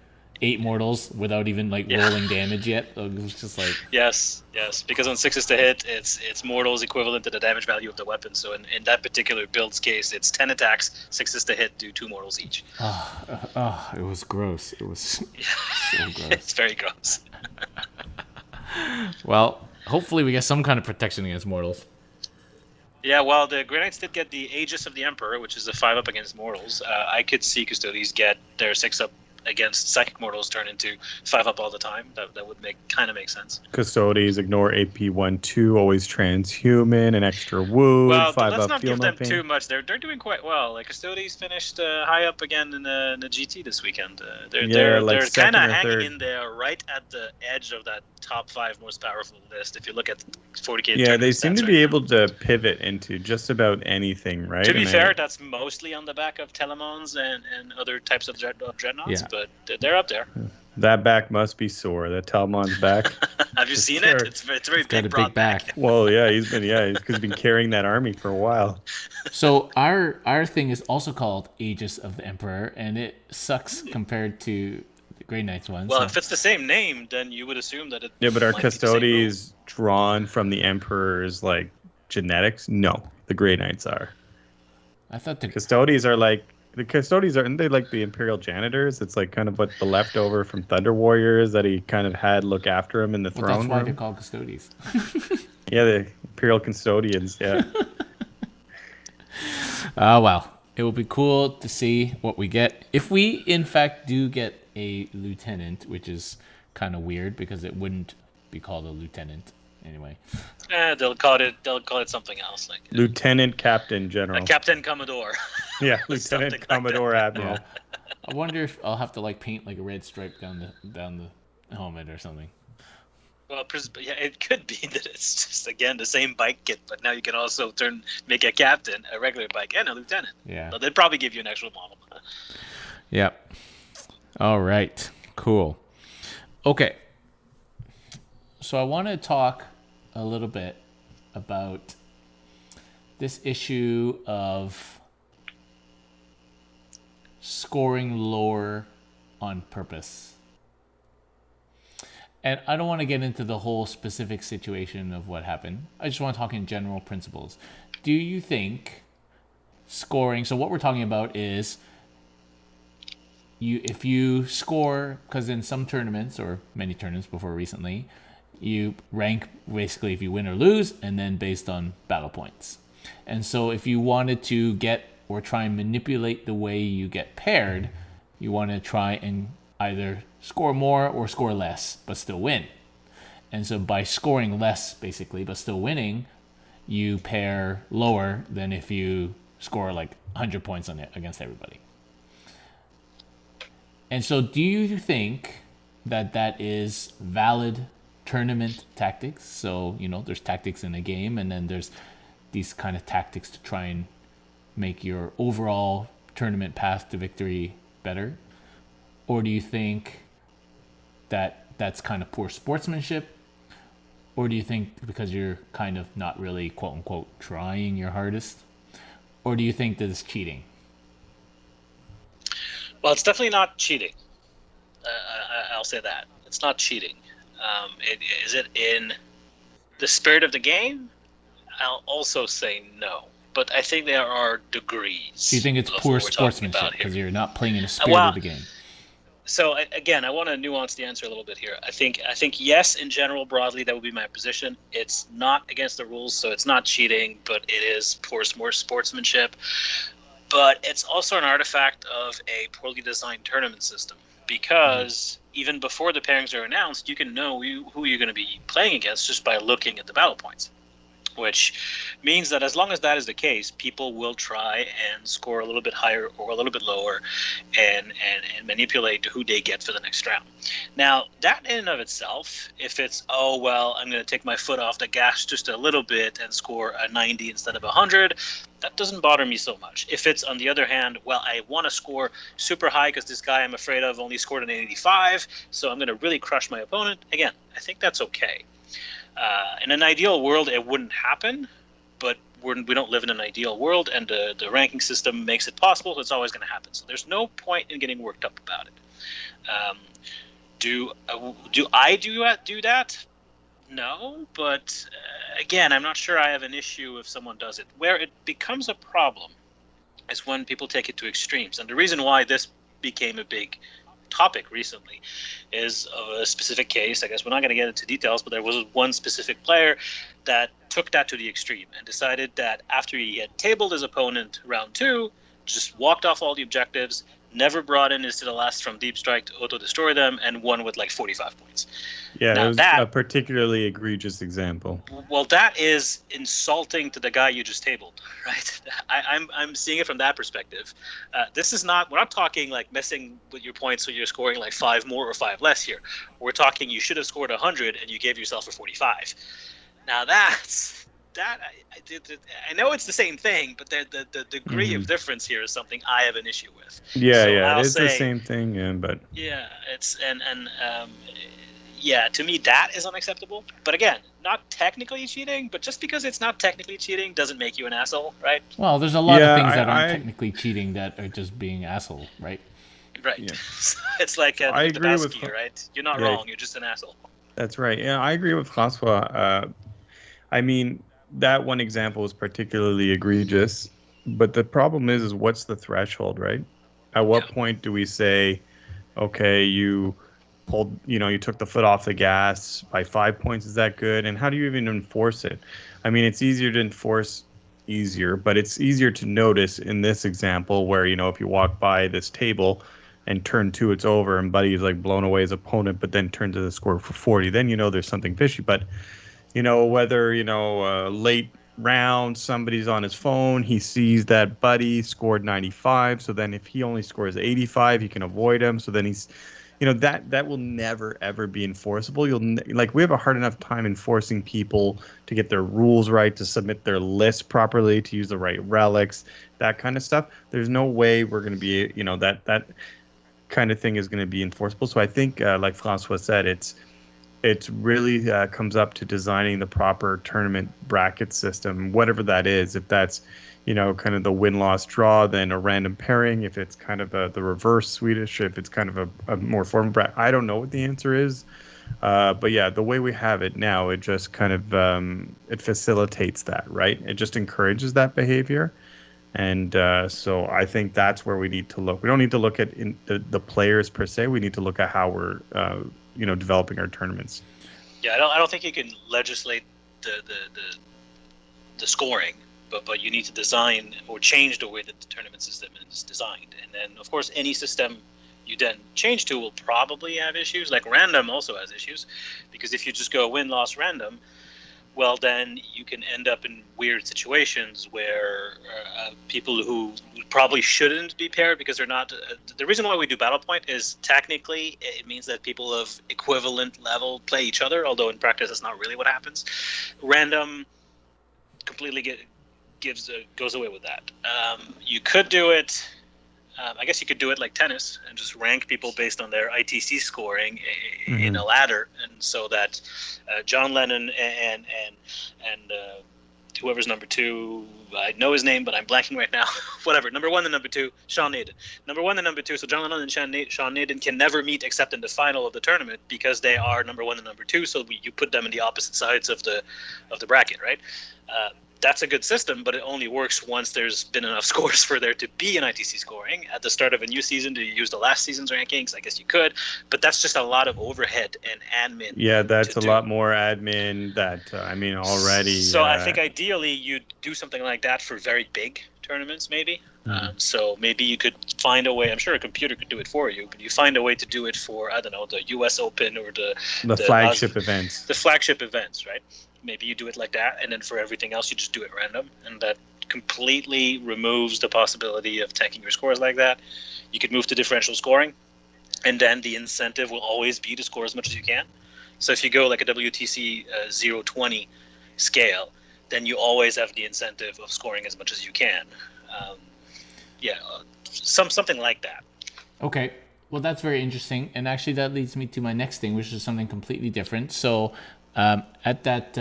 8 mortals without even like rolling damage yet. It was just like yes, because on 6 to hit, it's mortals equivalent to the damage value of the weapon. So in that particular build's case, it's 10 attacks, 6 to hit, do 2 mortals each. It was gross. It was so gross. It's very gross. Well, hopefully we get some kind of protection against mortals. Yeah, well, the Grey Knights did get the Aegis of the Emperor, which is a 5-up against mortals. I could see Custodes get their 6-up against psychic mortals turn into 5-up all the time. That would kind of make sense. Custodes ignore AP1-2, always transhuman, an extra wound, well, 5-up. Let's not give them pain. too much. They're doing quite well. Like Custodes finished high up again in the GT this weekend. They're kind of hanging in there right at the edge of that top 5 most powerful list. If you look at 40k, yeah, they seem to be able to pivot into just about anything, right? To be fair, that's mostly on the back of Telemons and other types of dreadnoughts, but they're up there. That back must be sore. That Talmon's back. Have you seen it? It's very big, broad back. Well, yeah, he's been carrying that army for a while. So our thing is also called Aegis of the Emperor, and it sucks compared to the Grey Knights one. Well, if it's the same name, then you would assume that it. Yeah, but are Custodes drawn from the Emperor's like genetics? No, the Grey Knights are. I thought the Custodes are like. The Custodes aren't they like the Imperial Janitors? It's like kind of what the leftover from Thunder Warriors that he kind of had look after him in the throne room. That's why they're called Custodes. Yeah, the Imperial Custodians. Yeah. Well, it will be cool to see what we get if we, in fact, do get a lieutenant, which is kind of weird because it wouldn't be called a lieutenant anyway. They'll call it something else, like Lieutenant Captain General. Captain Commodore. Yeah, Lieutenant Commodore Admiral. Yeah. I wonder if I'll have to like paint like a red stripe down the helmet or something. Well, yeah, it could be that it's just again the same bike kit, but now you can also make a captain, a regular bike, and a lieutenant. Yeah. So they'd probably give you an actual model. Yep. All right. Cool. Okay. So I want to talk a little bit about this issue of scoring lower on purpose. And I don't want to get into the whole specific situation of what happened. I just want to talk in general principles. Do you think scoring. So what we're talking about is if you score, because in some tournaments or many tournaments before recently, you rank basically if you win or lose, and then based on battle points. And so if you wanted to get or try and manipulate the way you get paired, you want to try and either score more or score less but still win. And so by scoring less basically but still winning, you pair lower than if you score like 100 points on it against everybody. And so do you think that that is valid tournament tactics? So, there's tactics in a game, and then there's these kind of tactics to try and make your overall tournament path to victory better? Or do you think that that's kind of poor sportsmanship? Or do you think because you're kind of not really, quote unquote, trying your hardest? Or do you think that it's cheating? Well, it's definitely not cheating. I'll say that. It's not cheating. Is it in the spirit of the game? I'll also say no. But I think there are degrees. So you think it's poor sportsmanship because you're not playing in the spirit of the game? So again, I want to nuance the answer a little bit here. I think yes, in general, broadly, that would be my position. It's not against the rules, so it's not cheating, but it is poor sportsmanship. But it's also an artifact of a poorly designed tournament system, because even before the pairings are announced, you can know who you're going to be playing against just by looking at the battle points, which means that as long as that is the case, people will try and score a little bit higher or a little bit lower and manipulate who they get for the next round. Now, that in and of itself, if it's, I'm going to take my foot off the gas just a little bit and score a 90 instead of 100, that doesn't bother me so much. If it's, on the other hand, I want to score super high because this guy I'm afraid of only scored an 85, so I'm going to really crush my opponent, again, I think that's okay. In an ideal world, it wouldn't happen, but we don't live in an ideal world, and the ranking system makes it possible, so it's always going to happen. So there's no point in getting worked up about it. Do I do that? No, but again, I'm not sure I have an issue if someone does it. Where it becomes a problem is when people take it to extremes, and the reason why this became a big topic recently is of a specific case. I guess we're not going to get into details, but there was one specific player that took that to the extreme and decided that after he had tabled his opponent round 2, just walked off all the objectives, never brought in his to the last from deep strike to auto destroy them, and won with like 45 points. Yeah, now, it was a particularly egregious example. Well, that is insulting to the guy you just tabled, right? I'm seeing it from that perspective. This is not, we're not talking like messing with your points so you're scoring like 5 more or 5 less here. We're talking you should have scored 100 and you gave yourself a 45. Now I know it's the same thing, but the degree of difference here is something I have an issue with. Yeah, it is the same thing, but yeah, it's yeah, to me that is unacceptable. But again, not technically cheating, but just because it's not technically cheating doesn't make you an asshole, right? Well, there's a lot of things that aren't technically cheating that are just being asshole, right? Right. Yeah. It's like the Basque, right? You're not wrong. You're just an asshole. That's right. Yeah, I agree with Francois. I mean, that one example is particularly egregious, but the problem is what's the threshold, right? At what point do we say, okay, you pulled, you took the foot off the gas by 5 points, is that good? And how do you even enforce it? I mean, it's easier to enforce but it's easier to notice in this example where, if you walk by this table and turn 2, it's over, and Buddy is like blown away his opponent, but then turns to the score for 40, then there's something fishy. But whether, late round, somebody's on his phone, he sees that Buddy scored 95, so then if he only scores 85, he can avoid him. So then he's, that will never, ever be enforceable. We have a hard enough time enforcing people to get their rules right, to submit their list properly, to use the right relics, that kind of stuff. There's no way we're going to be, that kind of thing is going to be enforceable. So I think, like Francois said, it's really comes up to designing the proper tournament bracket system, whatever that is. If that's, kind of the win-loss draw, then a random pairing. If it's kind of the reverse Swedish, if it's kind of a more formal bracket. I don't know what the answer is. But yeah, the way we have it now, it just kind of it facilitates that, right? It just encourages that behavior. And so I think that's where we need to look. We don't need to look at the players per se. We need to look at how we're developing our tournaments. Yeah, I don't think you can legislate the scoring, but you need to design or change the way that the tournament system is designed. And then, of course, any system you then change to will probably have issues. Like random also has issues, because if you just go win-loss random, well, then you can end up in weird situations where people who probably shouldn't be paired because they're not. The reason why we do battle point is technically it means that people of equivalent level play each other, although in practice that's not really what happens. Random completely goes away with that. You could do it. I guess you could do it like tennis and just rank people based on their ITC scoring in a ladder, and so that John Lennon and whoever's number two, I know his name, but I'm blanking right now. Whatever, number one and number two, Sean Naden. Number one and number two, so John Lennon and Sean Naden can never meet except in the final of the tournament because they are number one and number two. So you put them in the opposite sides of the bracket, right? That's a good system, but it only works once there's been enough scores for there to be an ITC scoring. At the start of a new season, do you use the last season's rankings? I guess you could, but that's just a lot of overhead and admin. Yeah, that's a lot more admin that, already. So I think ideally you'd do something like that for very big tournaments, maybe. So maybe you could find a way, I'm sure a computer could do it for you, but you find a way to do it for, I don't know, the US Open or the flagship events. The flagship events, right? Maybe you do it like that, and then for everything else, you just do it random, and that completely removes the possibility of tanking your scores like that. You could move to differential scoring, and then the incentive will always be to score as much as you can. So if you go like a WTC 0-20 scale, then you always have the incentive of scoring as much as you can. Something like that. Okay. Well, that's very interesting, and actually that leads me to my next thing, which is something completely different. So at that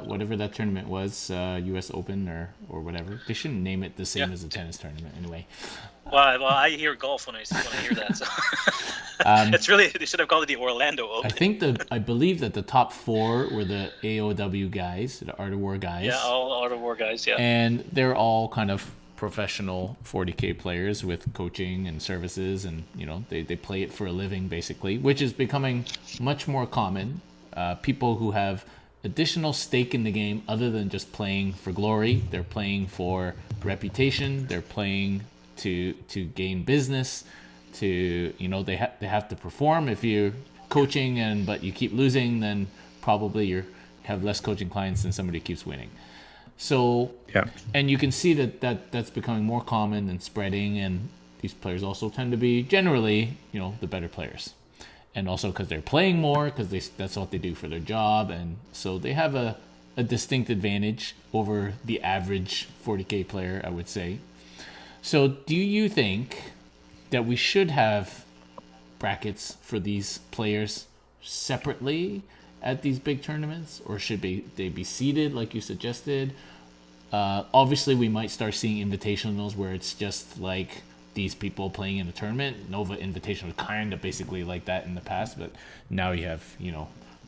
whatever that tournament was, US Open or whatever, they shouldn't name it the same as a tennis tournament anyway. Well, I hear golf when I hear that. So it's really, they should have called it the Orlando Open. I believe that the top four were the AOW guys, the Art of War guys. Yeah, all Art of War guys. Yeah, and they're all kind of professional 40K players with coaching and services, and they play it for a living basically, which is becoming much more common. People who have additional stake in the game other than just playing for glory. They're playing for reputation. They're playing to gain business. They have to perform. If you're coaching but you keep losing, then probably you have less coaching clients than somebody who keeps winning. So yeah, and you can see that's becoming more common and spreading, and these players also tend to be generally the better players. And also because they're playing more, because that's what they do for their job, and so they have a distinct advantage over the average 40K player, I would say. So do you think that we should have brackets for these players separately at these big tournaments, or should they be seated like you suggested? Obviously, we might start seeing invitationals where it's just like these people playing in a tournament. Nova Invitational kind of basically like that in the past, but now you have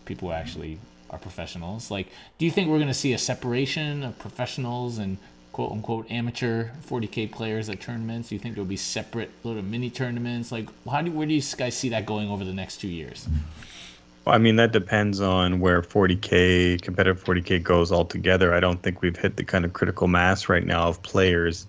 people who actually are professionals. Like, do you think we're going to see a separation of professionals and quote unquote amateur 40K players at tournaments? Do you think there'll be separate little mini tournaments? Like, where do you guys see that going over the next 2 years? Well, that depends on where competitive 40K goes altogether. I don't think we've hit the kind of critical mass right now of players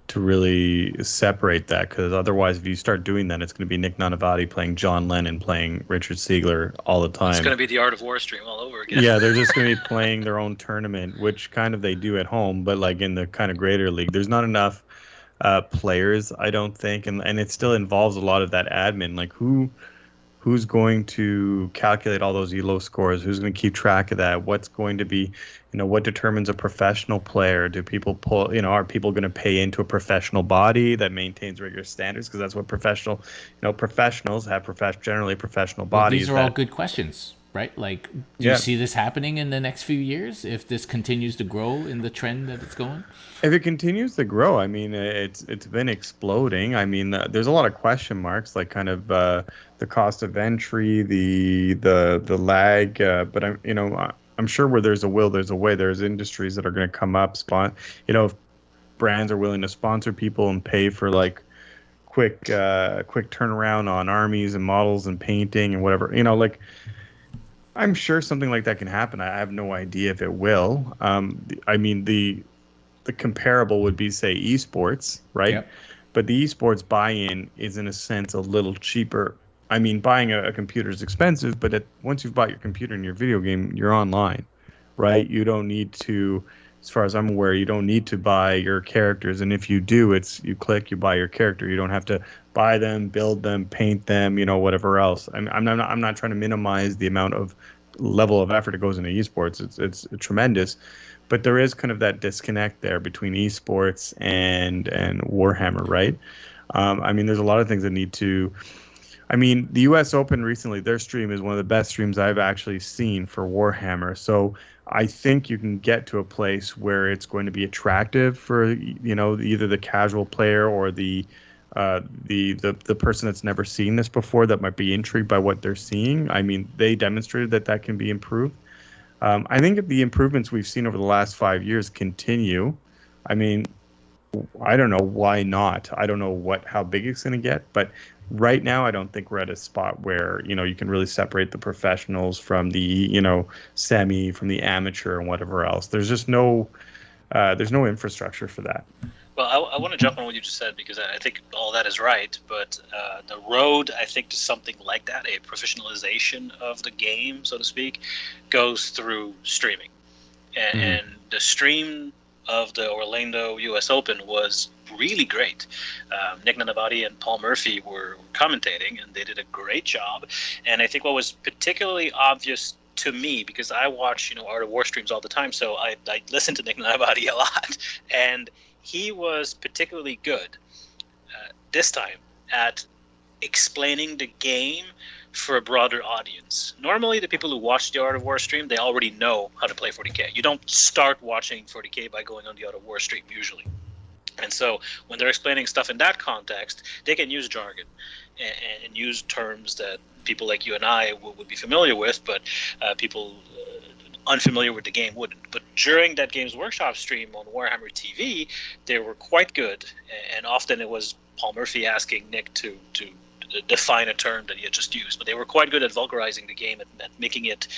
to really separate that, because otherwise if you start doing that, it's going to be Nick Nanavati playing John Lennon playing Richard Siegler all the time. It's going to be the Art of War stream all over again. Yeah, they're just going to be playing their own tournament, which kind of they do at home, but like in the kind of greater league, there's not enough players, I don't think, and it still involves a lot of that admin, like who's going to calculate all those ELO scores? Who's going to keep track of that? What's going to be, what determines a professional player? Do people are people going to pay into a professional body that maintains regular standards? Because that's what professionals have generally professional bodies. These are all good questions, right? Like, do you see this happening in the next few years if this continues to grow in the trend that it's going? If it continues to grow, it's been exploding. There's a lot of question marks, like kind of the cost of entry, the lag. But I'm sure where there's a will, there's a way. There's industries that are going to come up. brands are willing to sponsor people and pay for like quick turnaround on armies and models and painting and whatever. Like I'm sure something like that can happen. I have no idea if it will. I mean, the comparable would be, say, esports, right? Yep. But the esports buy-in is, in a sense, a little cheaper. I mean, buying a computer is expensive, but once you've bought your computer and your video game, you're online, right? You don't need to, as far as I'm aware, you don't need to buy your characters. And if you do, it's you click, you buy your character. You don't have to buy them, build them, paint them, whatever else. I'm not trying to minimize the amount of level of effort that goes into esports. It's tremendous. But there is kind of that disconnect there between esports and Warhammer, right? I mean, there's a lot of things that need to. I mean, the U.S. Open recently, their stream is one of the best streams I've actually seen for Warhammer. So I think you can get to a place where it's going to be attractive for either the casual player or the person that's never seen this before that might be intrigued by what they're seeing. I mean, they demonstrated that can be improved. I think if the improvements we've seen over the last 5 years continue, I mean, I don't know why not. I don't know how big it's going to get, but right now I don't think we're at a spot where you can really separate the professionals from the semi, from the amateur and whatever else. There's just no infrastructure for that. Well, I want to jump on what you just said because I think all that is right, but the road, I think, to something like that, a professionalization of the game, so to speak, goes through streaming. And the stream of the Orlando U.S. Open was really great. Nick Nanavati and Paul Murphy were commentating, and they did a great job. And I think what was particularly obvious to me, because I watch Art of War streams all the time, so I listen to Nick Nanavati a lot, and he was particularly good this time at explaining the game for a broader audience. Normally, the people who watch the Art of War stream, they already know how to play 40K. You don't start watching 40K by going on the Art of War stream, usually. And so when they're explaining stuff in that context, they can use jargon and use terms that people like you and I would be familiar with, but people unfamiliar with the game wouldn't. But during that Games Workshop stream on Warhammer TV, they were quite good, and often it was Paul Murphy asking Nick to define a term that he had just used, but they were quite good at vulgarizing the game and at making it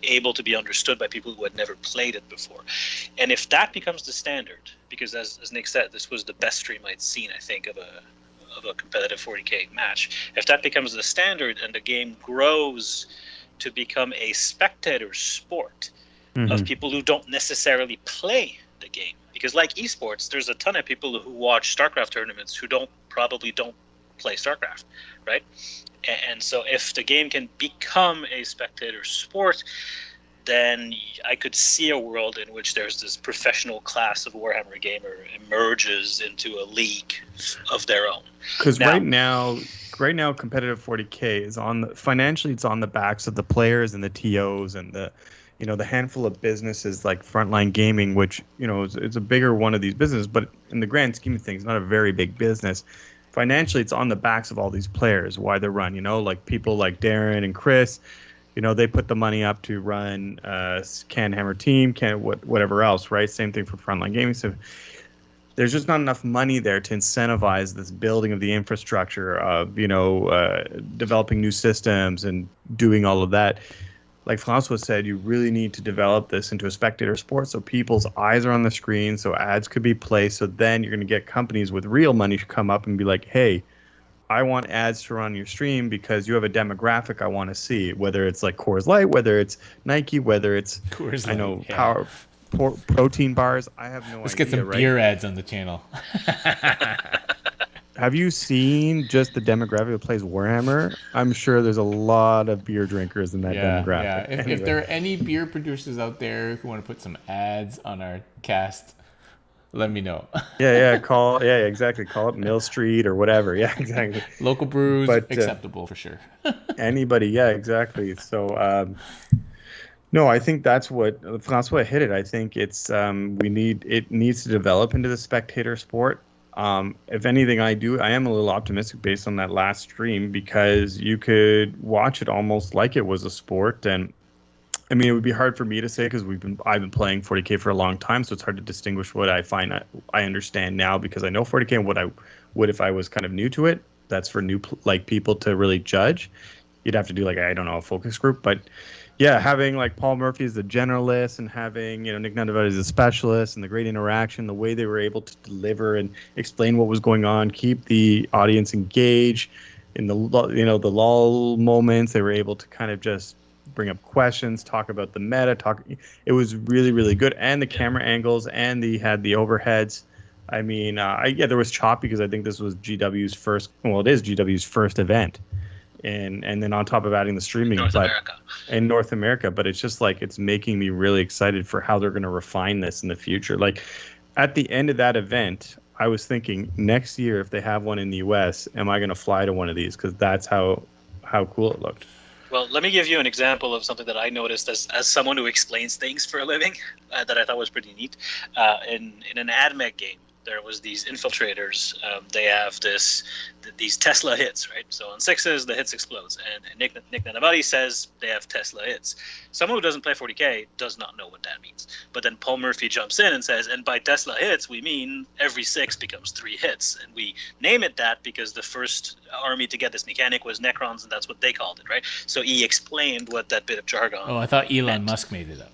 able to be understood by people who had never played it before. And if that becomes the standard, because as Nick said, this was the best stream I'd seen, I think, of a competitive 40K match. If that becomes the standard and the game grows to become a spectator sport of people who don't necessarily play the game, because like esports, there's a ton of people who watch StarCraft tournaments who probably don't play StarCraft, right? And so if the game can become a spectator sport, then I could see a world in which there's this professional class of Warhammer gamer emerges into a league of their own. Because right now competitive 40K is financially it's on the backs of the players and the TOs and the handful of businesses like Frontline Gaming, which it's a bigger one of these businesses, but in the grand scheme of things, not a very big business. Financially, it's on the backs of all these players. Why they run, like people like Darren and Chris, they put the money up to run CanHammer team, whatever else, right? Same thing for Frontline Gaming. So there's just not enough money there to incentivize this building of the infrastructure of developing new systems and doing all of that. Like Francois said, you really need to develop this into a spectator sport so people's eyes are on the screen, so ads could be placed. So then you're going to get companies with real money to come up and be like, hey, I want ads to run your stream because you have a demographic I want to see, whether it's like Coors Light, whether it's Nike, whether it's Coors Light, Power protein bars. I have no idea. Let's get some beer ads on the channel. Have you seen just the demographic that plays Warhammer? I'm sure there's a lot of beer drinkers in that demographic. Yeah. If there are any beer producers out there who want to put some ads on our cast, let me know. Exactly. Call it Mill Street or whatever. Yeah, exactly. Local brews, acceptable for sure. Anybody, yeah, exactly. So, no, I think that's what Francois hit it. I think it needs to develop into the spectator sport. If anything, I am a little optimistic based on that last stream because you could watch it almost like it was a sport. And I mean, it would be hard for me to say because I've been playing 40K for a long time, so it's hard to distinguish what I find I understand now because I know 40K and what I would if I was kind of new to it. That's for like people to really judge. You'd have to do like, I don't know, a focus group, but yeah, having like Paul Murphy as the generalist and having Nick Nunavut as a specialist and the great interaction, the way they were able to deliver and explain what was going on, keep the audience engaged in the the lull moments. They were able to kind of just bring up questions, talk about the meta. It was really really good, and the camera angles, and they had the overheads. I mean, there was chop because I think this was GW's first. Well, it is GW's first event, and then on top of adding the streaming, in North America. But it's just like it's making me really excited for how they're going to refine this in the future. Like at the end of that event, I was thinking next year if they have one in the U.S., am I going to fly to one of these? Because that's how cool it looked. Well, let me give you an example of something that I noticed as someone who explains things for a living that I thought was pretty neat. In an AdMech game, there was these infiltrators. They have these Tesla hits, right? So on sixes, the hits explodes. And Nick Nanavati says they have Tesla hits. Someone who doesn't play 40K does not know what that means. But then Paul Murphy jumps in and says, and by Tesla hits, we mean every 6 becomes 3 hits. And we name it that because the first army to get this mechanic was Necrons, and that's what they called it, right? So he explained what that bit of jargon I thought Elon meant. Musk made it up.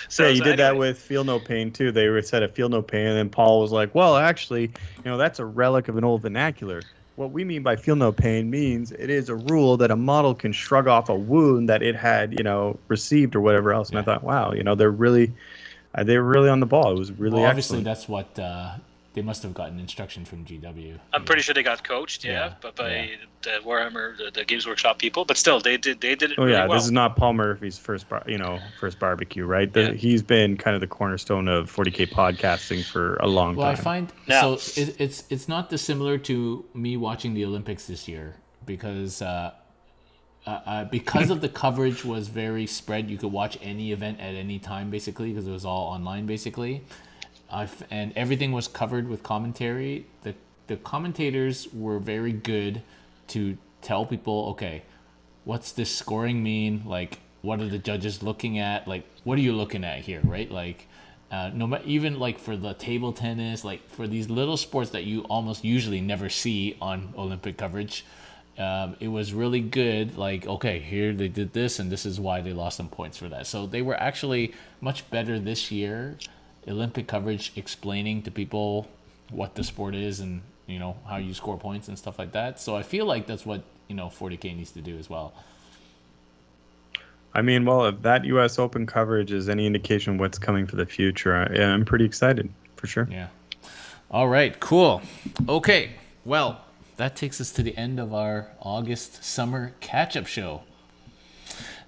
So you did that with Feel No Pain too. They said a Feel No Pain, and then Paul was like, "Well, actually, that's a relic of an old vernacular. What we mean by Feel No Pain means it is a rule that a model can shrug off a wound that it had, received or whatever else." And I thought, wow, they're really on the ball. It was really obviously excellent. that's what they must have gotten instruction from GW. I'm pretty sure they got coached, but by the Warhammer, the Games Workshop people. But still, they did it really well. This is not Paul Murphy's first barbecue, right? He's been kind of the cornerstone of 40K podcasting for a long time. Well, I find so it's not dissimilar to me watching the Olympics this year because of the coverage was very spread. You could watch any event at any time basically because it was all online basically. And everything was covered with commentary. The commentators were very good to tell people, okay, what's this scoring mean? Like, what are the judges looking at? Like, what are you looking at here, right? Like, even like for the table tennis, like for these little sports that you almost usually never see on Olympic coverage, it was really good. Like, okay, here they did this, and this is why they lost some points for that. So they were actually much better this year. Olympic coverage explaining to people what the sport is and how you score points and stuff like that. So I feel like that's what 40K needs to do as well. I mean, well, if that U.S. Open coverage is any indication of what's coming for the future, I'm pretty excited for sure. Yeah. All right. Cool. Okay. Well, that takes us to the end of our August summer catch-up show.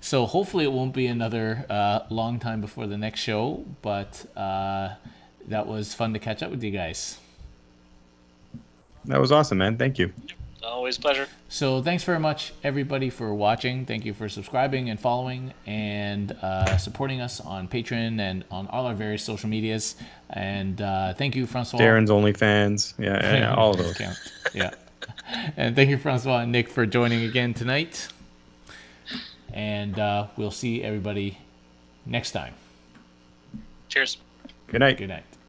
So hopefully it won't be another long time before the next show, but that was fun to catch up with you guys. That was awesome, man. Thank you. Always a pleasure. So thanks very much, everybody, for watching. Thank you for subscribing and following and supporting us on Patreon and on all our various social medias. And thank you, Francois. Darren's OnlyFans. Yeah, all of those. Yeah. And thank you, Francois and Nick, for joining again tonight. And we'll see everybody next time. Cheers. Good night. Good night.